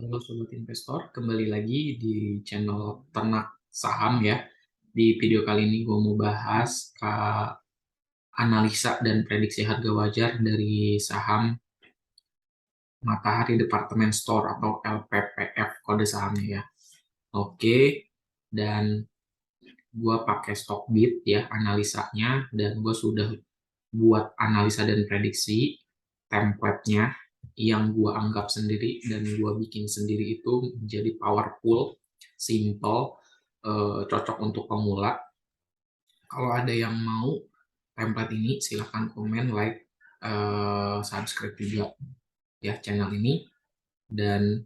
Halo Sobat Investor, kembali lagi di channel Ternak Saham ya. Di video kali ini gue mau bahas analisa dan prediksi harga wajar dari saham Matahari Department Store atau LPPF kode sahamnya ya. Oke, dan gue pakai Stockbit ya analisanya, dan gue sudah buat analisa dan prediksi template-nya yang gue anggap sendiri dan gue bikin sendiri itu menjadi powerful, simple, cocok untuk pemula. Kalau ada yang mau template ini silahkan komen, like, subscribe juga ya channel ini, dan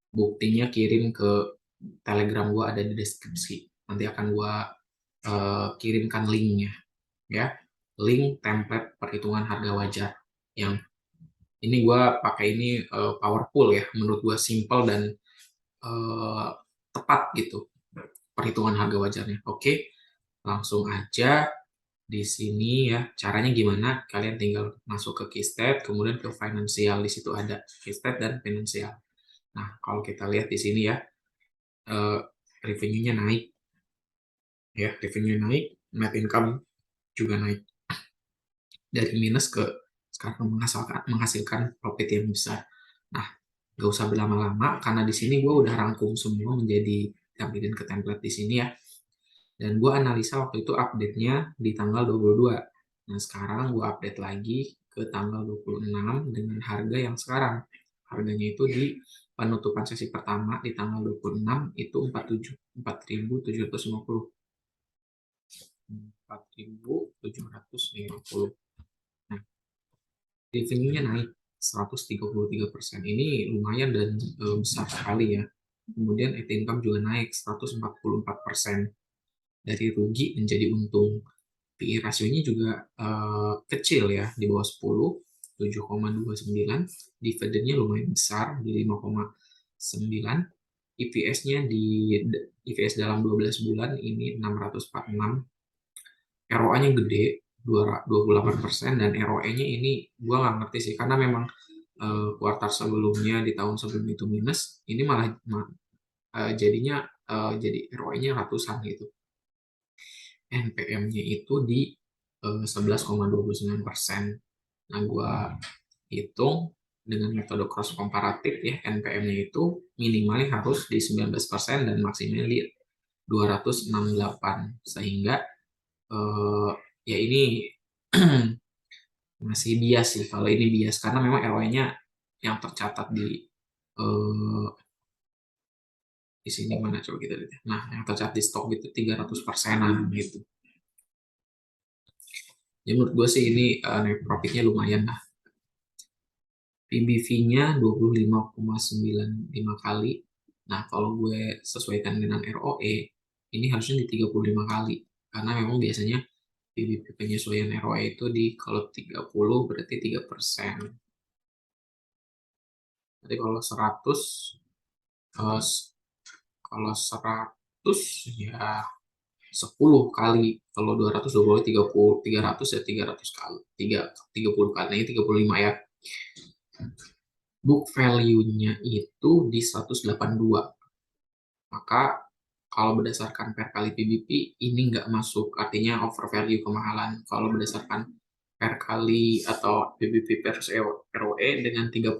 buktinya kirim ke telegram gue, ada di deskripsi. Nanti akan gue kirimkan linknya ya, link template perhitungan harga wajar yang ini gue pakai. Ini powerful ya, menurut gue simple dan uh, tepat gitu perhitungan harga wajarnya. Oke, langsung aja. Di sini ya caranya gimana, kalian tinggal masuk ke Keystat, kemudian ke finansial. Di situ ada Keystat dan finansial. Nah, kalau kita lihat di sini ya, uh, revenue-nya naik ya, revenue naik, net income juga naik dari minus ke sekarang menghasilkan profit yang besar. Nah, gak usah berlama-lama karena di sini gue udah rangkum semua menjadi tampilin ke template di sini ya. Dan gue analisa waktu itu update-nya di tanggal 22. Nah, sekarang gue update lagi ke tanggal 26 dengan harga yang sekarang. Harganya itu di penutupan sesi pertama di tanggal 26 itu 4.750. 4.750. Nah, revenue-nya naik 133%. Ini lumayan dan besar sekali ya. Kemudian net income juga naik 144%. Dari rugi menjadi untung. PE rasionya juga kecil ya, di bawah 10, 7,29. Dividennya lumayan besar di 5,9. EPS-nya EPS dalam 12 bulan ini 646. ROA-nya gede, 28%, dan ROE-nya ini gue nggak ngerti sih, karena memang kuartal sebelumnya di tahun sebelum itu minus, ini malah jadinya jadi ROE-nya ratusan gitu. NPM-nya itu di 11,29%. Nah, gue hitung dengan metode cross komparatif ya, NPM-nya itu minimalnya harus di 19% dan maksimalnya di 268. Sehingga ya ini masih bias sih, kalau ini bias karena memang ROE-nya yang tercatat eh, di sini mana coba kita lihat ya. Nah, yang tercatat di stok itu 300%-an gitu. Jadi menurut gue sih ini net profitnya lumayan lah. PBV-nya 25,95 kali. Nah, kalau gue sesuaikan dengan ROE, ini harusnya di 35 kali. Karena memang biasanya PBV penyesuaian ROE itu di kalau 30 berarti 3%. Jadi kalau 100, eh, kalau 100 ya 10 kali. Kalau 220, 30, 300 ya 300 kali. 30 kali. Nah, ini 35 ya. Book value-nya itu di 182. Maka kalau berdasarkan per kali PBP ini nggak masuk, artinya over value, kemahalan. Kalau berdasarkan per kali atau PBP per ROE dengan 35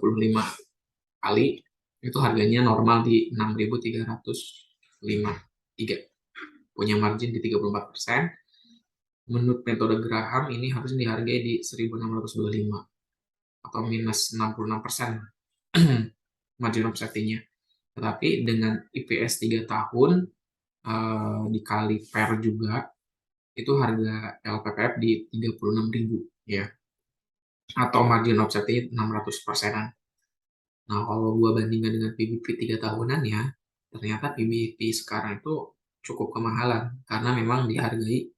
kali, itu harganya normal di 6.353, punya margin di 34%. Menurut metode Graham ini harus dihargai di 1.625 atau minus 66% margin of safety-nya. Tetapi dengan IPS 3 tahun dikali per juga, itu harga LPPF di 36.000 ya, atau margin of safety 600%-an. Nah, kalau gue bandingkan dengan PBP 3 tahunan ya, ternyata PBP sekarang itu cukup kemahalan karena memang dihargai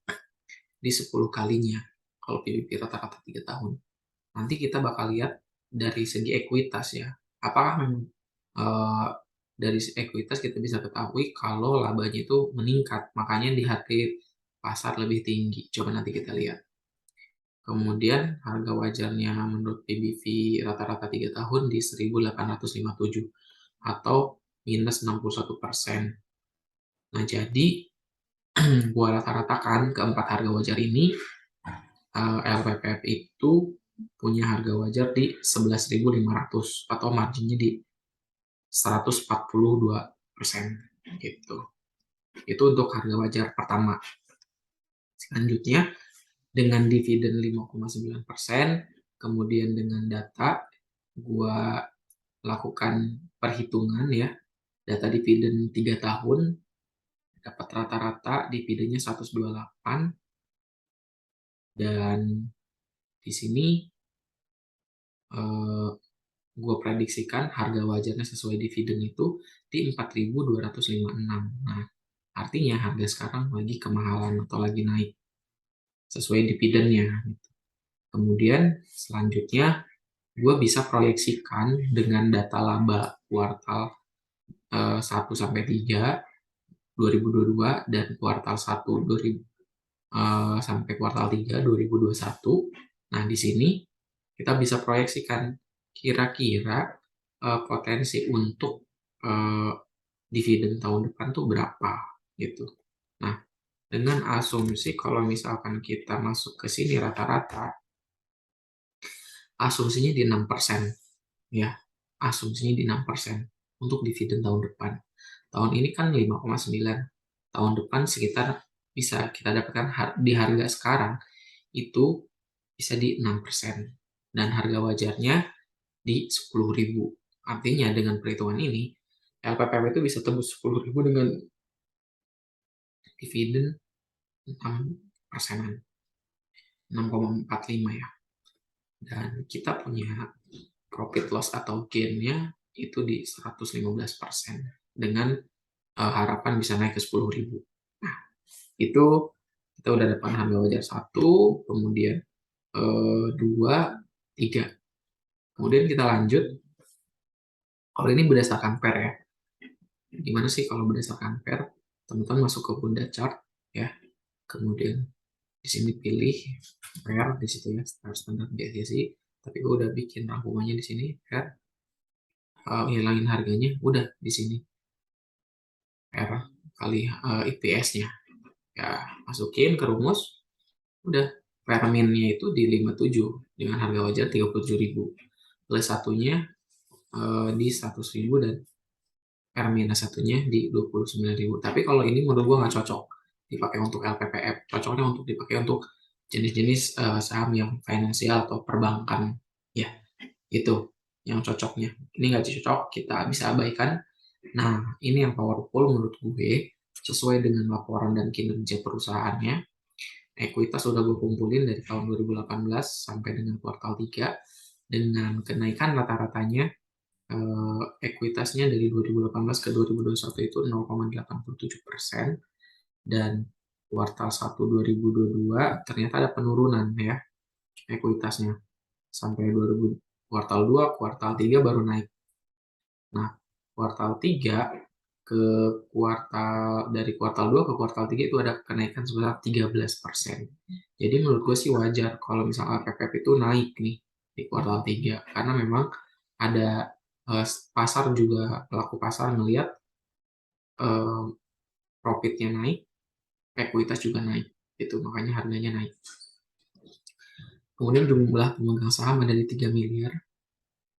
di 10 kalinya kalau PBP rata-rata 3 tahun. Nanti kita bakal lihat dari segi ekuitas ya, apakah memang dari ekuitas kita bisa ketahui kalau labanya itu meningkat, makanya dihargai pasar lebih tinggi. Coba nanti kita lihat. Kemudian harga wajarnya menurut PBV rata-rata 3 tahun di 1.857. atau minus 61%. Nah, jadi gua rata-ratakan keempat harga wajar ini, LPPF itu punya harga wajar di 11.500 atau marginnya di 142% gitu. Itu untuk harga wajar pertama. Selanjutnya dengan dividen 5,9%, kemudian dengan data gua lakukan perhitungan ya, data dividen 3 tahun dapat rata-rata dividennya 128, dan di sini gue prediksikan harga wajarnya sesuai dividen itu di 4.256. Nah, artinya harga sekarang lagi kemahalan atau lagi naik sesuai dividennya. Kemudian selanjutnya gue bisa proyeksikan dengan data laba kuartal 1 sampai 3 2022 dan kuartal 1 sampai kuartal 3 2021. Nah, di sini kita bisa proyeksikan kira-kira potensi untuk dividen tahun depan tuh berapa gitu. Nah, dengan asumsi kalau misalkan kita masuk ke sini rata-rata, asumsinya di 6%, ya. Asumsinya di 6% untuk dividen tahun depan. Tahun ini kan 5,9. Tahun depan sekitar bisa kita dapatkan di harga sekarang itu bisa di 6%. Dan harga wajarnya di 10.000. Artinya dengan perhitungan ini, LPPM itu bisa tembus 10.000 dengan dividen 6%, 6,45 ya. Dan kita punya profit loss atau gain-nya itu di 115% dengan harapan bisa naik ke 10.000. Nah, itu kita udah dapat harga wajar 1, kemudian 2, 3. Kemudian kita lanjut. Kalau ini berdasarkan pair ya. Gimana sih kalau berdasarkan pair? Teman-teman masuk ke Bunda Chart ya. Kemudian di sini pilih pair di situ ya, standar deviasi. Tapi gue udah bikin rangkumannya di sini pair. Hilangin harganya, udah di sini pair kali IPS-nya. Ya, masukin ke rumus, udah pair min-nya itu di 57 dengan harga wajar 37.000. Plus satunya di 100.000 dan R minus satunya di 29.000. Tapi kalau ini menurut gue nggak cocok dipakai untuk LPPF. Cocoknya untuk dipakai untuk jenis-jenis saham yang finansial atau perbankan. Ya, itu yang cocoknya. Ini nggak cocok, kita bisa abaikan. Nah, ini yang powerful menurut gue, sesuai dengan laporan dan kinerja perusahaannya. Ekuitas sudah gue kumpulin dari tahun 2018 sampai dengan kuartal 3, dengan kenaikan rata-ratanya ekuitasnya dari 2018 ke 2021 itu 0,87%, dan kuartal 1 2022 ternyata ada penurunan ya ekuitasnya sampai kuartal 2, kuartal 3 baru naik. Nah, kuartal 3 ke dari kuartal 2 ke kuartal 3 itu ada kenaikan sebesar 13%. Jadi menurut gue sih wajar kalau misalnya PPP itu naik nih di kuartal 3 karena memang ada pasar juga, pelaku pasar melihat profitnya naik, ekuitas juga naik, itu makanya harganya naik. Kemudian jumlah pemegang saham ada di 3 miliar.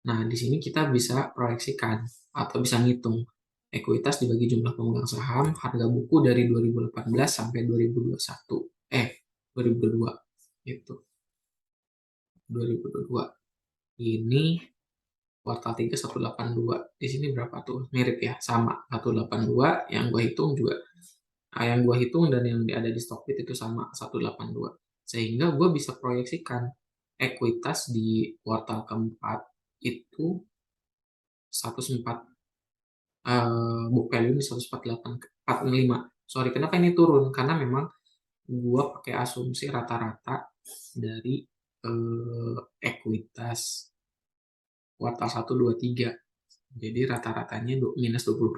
Nah, di sini kita bisa proyeksikan atau bisa ngitung ekuitas dibagi jumlah pemegang saham, harga buku dari 2018 sampai 2021. 2022 itu. 2022. Ini kuartal 3 182. Di sini berapa tuh? Mirip ya, sama 182. Yang gue hitung juga yang gue hitung dan yang ada di Stockbit itu sama 182. Sehingga gue bisa proyeksikan ekuitas di kuartal keempat itu 104, book value di 148,45. Sorry, kenapa ini turun? Karena memang gue pakai asumsi rata-rata dari ekuitas kuartal 1, 2, 3. Jadi rata-ratanya minus 20%.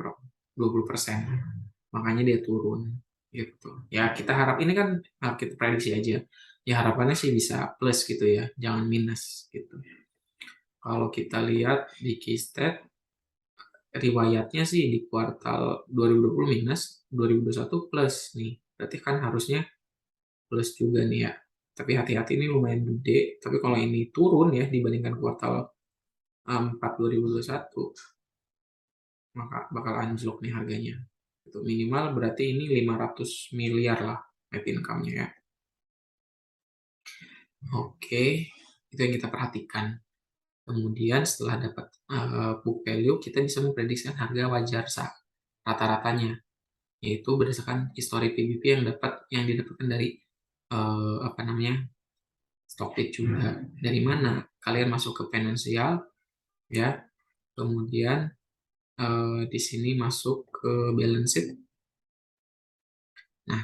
Makanya dia turun gitu. Ya, kita harap ini kan kita prediksi aja. Ya harapannya sih bisa plus gitu ya, jangan minus gitu. Kalau kita lihat di Keystat riwayatnya sih di kuartal 2020 minus, 2021 plus nih. Berarti kan harusnya plus juga nih ya. Tapi hati-hati, ini lumayan gede. Tapi kalau ini turun ya dibandingkan kuartal 4 2021, maka bakal anjlok nih harganya. Itu minimal berarti ini 500 miliar lah net income-nya ya. Oke, itu yang kita perhatikan. Kemudian setelah dapat book value, kita bisa memprediksikan harga wajar sah rata-ratanya, yaitu berdasarkan histori PBP yang didapatkan dari apa namanya, Stockbit juga. Dari mana? Kalian masuk ke finansial ya, kemudian di sini masuk ke balance sheet. Nah,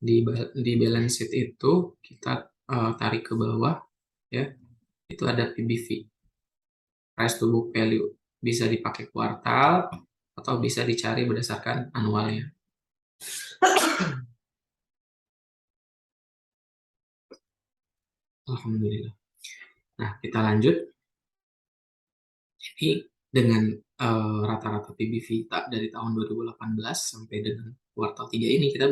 di balance sheet itu kita tarik ke bawah ya, itu ada PBV, price to book value, bisa dipakai kuartal atau bisa dicari berdasarkan annualnya. Alhamdulillah. Nah, kita lanjut. Jadi dengan rata-rata PBV dari tahun 2018 sampai dengan kuartal 3 ini, kita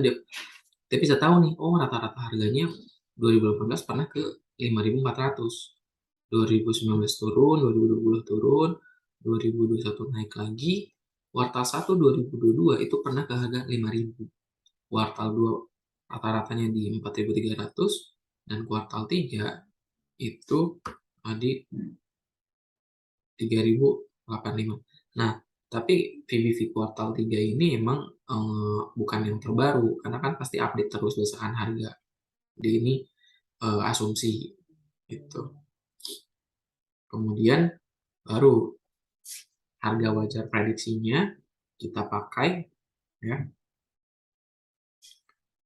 bisa tahu nih, oh rata-rata harganya 2018 pernah ke 5.400, 2019 turun, 2020 turun, 2021 naik lagi, kuartal 1 2022 itu pernah ke harga 5.000, kuartal 2 rata-ratanya di 4.300, dan kuartal 3 itu di 3.085. Nah, tapi PBV kuartal 3 ini emang bukan yang terbaru, karena kan pasti update terus berdasarkan harga. Jadi ini asumsi gitu. Kemudian baru harga wajar prediksinya kita pakai ya.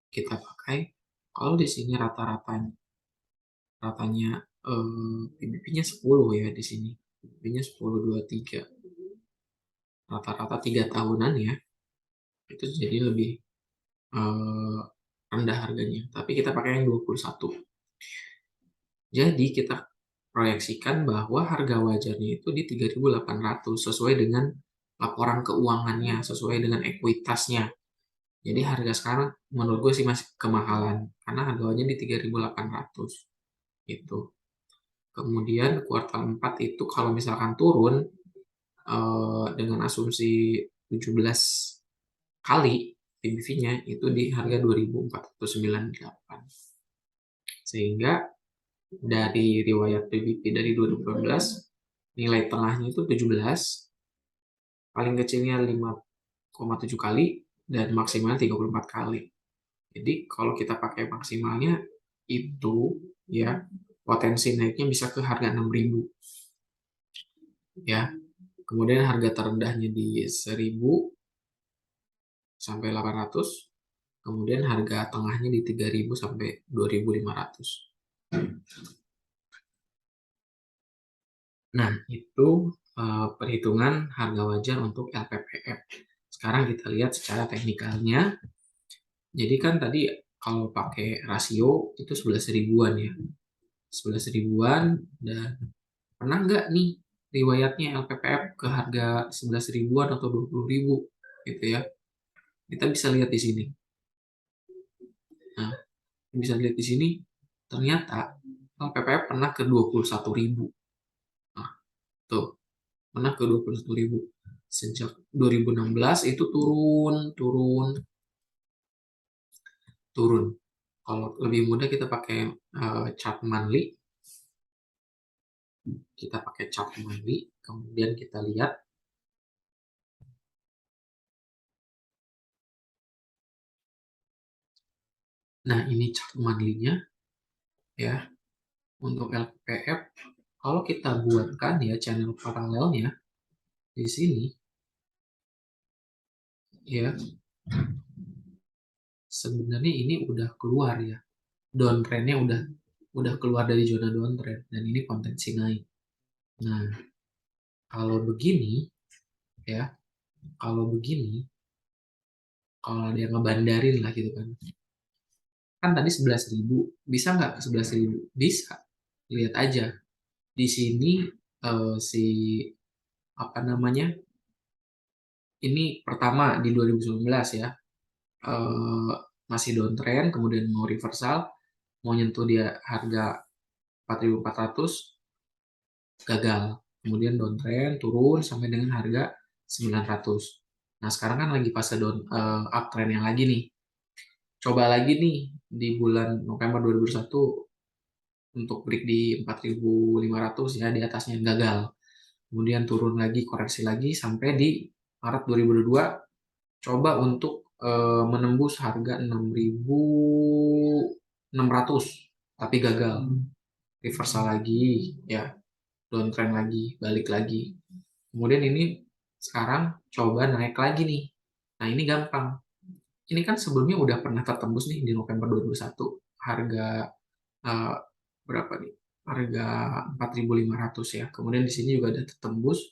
Kita pakai kalau di sini ratanya PBV-nya 10 ya di sini. PBV-nya 10,23. Rata-rata 3 tahunan ya. Itu jadi lebih rendah harganya. Tapi kita pakai yang 21. Jadi kita proyeksikan bahwa harga wajarnya itu di 3.800 sesuai dengan laporan keuangannya, sesuai dengan ekuitasnya. Jadi harga sekarang menurut gue sih masih kemahalan karena harga wajarnya di 3.800 itu. Kemudian kuartal 4 itu kalau misalkan turun dengan asumsi 17 kali PBV-nya itu di harga 2.498. Sehingga dari riwayat PBV dari 2012 nilai tengahnya itu 17, paling kecilnya 5,7 kali dan maksimalnya 34 kali. Jadi kalau kita pakai maksimalnya itu ya, potensi naiknya bisa ke harga 6.000 ya. Kemudian harga terendahnya di 1.000 sampai 800. Kemudian harga tengahnya di 3.000 sampai 2.500. Nah, itu perhitungan harga wajar untuk LPPF. Sekarang kita lihat secara teknikalnya. Jadi kan tadi kalau pakai rasio itu 11 ribuan ya. 11 ribuan, dan pernah nggak nih riwayatnya LPPF ke harga 11 ribuan atau 20 ribu gitu ya. Kita bisa lihat di sini. Nah, bisa lihat di sini ternyata LPPF pernah ke 21.000. Nah, tuh, pernah ke 21.000. Sejak 2016 itu turun. Kalau lebih mudah kita pakai chart monthly. Kita pakai chart monthly, kemudian kita lihat. Nah, ini chart monthly-nya ya. Untuk LPF, kalau kita buatkan ya channel paralelnya di sini ya, sebenarnya ini udah keluar ya, downtrendnya udah keluar dari zona downtrend dan ini potensi naik. Nah, kalau begini ya, kalau dia ngebandarin lah gitu kan tadi 11.000, bisa nggak ke 11.000? Bisa. Lihat aja di sini si apa namanya, ini pertama di 2019 ya, masih downtrend, kemudian mau reversal, mau nyentuh dia harga 4.400, gagal. Kemudian downtrend, turun sampai dengan harga 900. Nah, sekarang kan lagi fase uptrend yang lagi nih. Coba lagi nih di bulan November 2021 untuk break di 4.500 ya, di atasnya gagal. Kemudian turun lagi, koreksi lagi sampai di Maret 2022 coba untuk menembus harga 6.600 tapi gagal. Reversal lagi ya, downtrend lagi, balik lagi. Kemudian ini sekarang coba naik lagi nih. Nah, ini gampang. Ini kan sebelumnya udah pernah tertembus nih di November 2021 harga eh, berapa nih? Harga 4.500 ya. Kemudian di sini juga ada tertembus.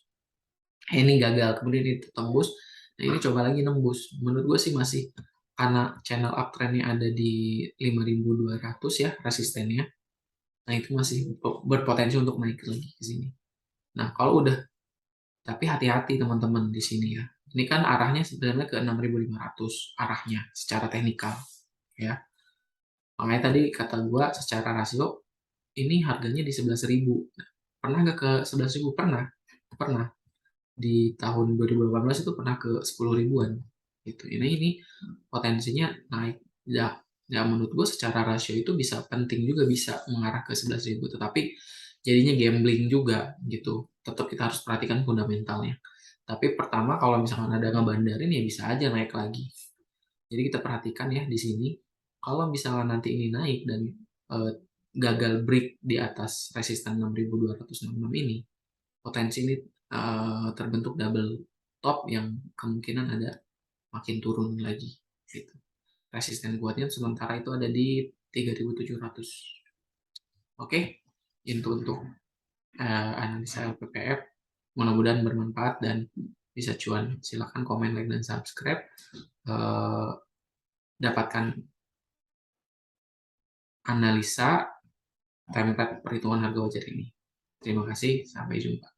Ini gagal. Kemudian ini tertembus. Nah, ini coba lagi nembus. Menurut gue sih masih karena channel uptrendnya ada di 5.200 ya resistennya. Nah, itu masih berpotensi untuk naik lagi ke sini. Nah, kalau udah, tapi hati-hati teman-teman di sini ya. Ini kan arahnya sebenarnya ke 6.500 arahnya secara teknikal ya. Makanya tadi kata gua secara rasio ini harganya di 11.000. Nah, pernah nggak ke 11.000? Pernah. Pernah. Di tahun 2018 itu pernah ke 10 ribuan gitu. Ini potensinya naik. Ya, ya menurut gue secara rasio itu bisa penting juga bisa mengarah ke 11.000, tetapi jadinya gambling juga gitu. Tetap kita harus perhatikan fundamentalnya. Tapi pertama kalau misalkan ada ngebandarin ya bisa aja naik lagi. Jadi kita perhatikan ya di sini. Kalau misalnya nanti ini naik dan eh, gagal break di atas resisten 6.266 ini, potensi ini terbentuk double top yang kemungkinan ada makin turun lagi gitu. Resisten kuatnya sementara itu ada di 3.700. Oke, itu untuk analisa LPPF. Mudah-mudahan bermanfaat dan bisa cuan. Silahkan komen, like, dan subscribe. Eh, dapatkan analisa template perhitungan harga wajar ini. Terima kasih, sampai jumpa.